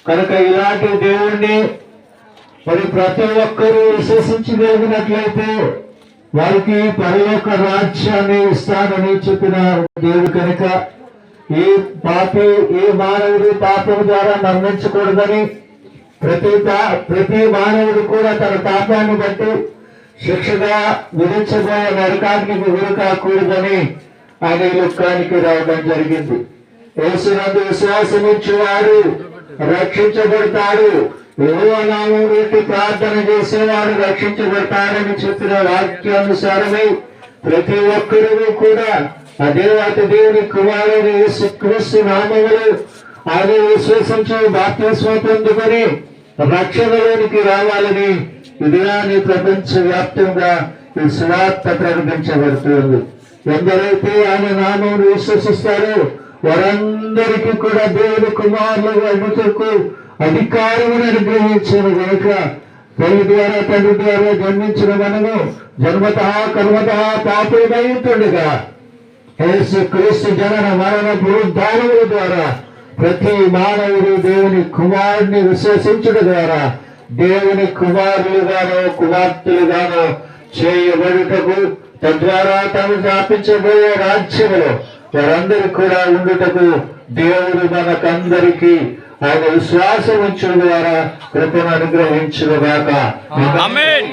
కనుక ఇలాంటి దేవుణ్ణి మరి ప్రతి ఒక్కరూ విశ్వసించగలిగినట్లయితే వారికి పరలోక రాజ్యాన్ని ఇస్తానని చెప్పిన దేవుడు కనుక ఏ మానవుడు పాపం ద్వారా మరణించకూడదని ప్రతి మానవుడు కూడా తన పాపాన్ని బట్టి శిక్షగా విధించబోయే నరకానికి గురి కాకూడదని ఆయన ఈ లోకానికి రావడం జరిగింది. యేసునందు విశ్వాసం ఇచ్చేవాడు రక్షించబడతాడు, యెహోవా నామమున బట్టి ప్రార్థన చేసేవాడు రక్షించబడతాడని చెప్పిన వాక్యానుసారమై ప్రతి ఒక్కరూ కూడా ఆ దేవుని కుమారుడు యేసుక్రీస్తు నామములో ఆయన విశ్వసించి బాప్తిస్మం పొందుకొని రక్షణలోనికి రావాలని ఇదిగాని ప్రపంచ వ్యాప్తంగా ఈ సువార్త ప్రకటించబడుతుంది. ఎందరైతే ఆయన నామమును విశ్వసిస్తారో వారందరికీ కూడా దేవుని కుమారులు అడుగుటకు అధికారమును అనుగ్రహించిన కనుక తల్లి ద్వారా తండ్రి ద్వారా జన్మించిన మనము జన్మత కర్మత పాపమైతుండగా యేసుక్రీస్తు జనన మరణ పునరుద్ధానముల ద్వారా ప్రతి మానవుడు దేవుని కుమారుని విశ్వసించడం ద్వారా దేవుని కుమారులుగానో కుమార్తెలుగానో చేయబడుటకు తద్వారా తాను స్థాపించబోయే రాజ్యములో వారందరూ కూడా ఉండుటకు దేవుడు మనకందరికీ ఆయన విశ్వాసం ఉంచడం ద్వారా కృపను అనుగ్రహించుగాక. ఆమేన్.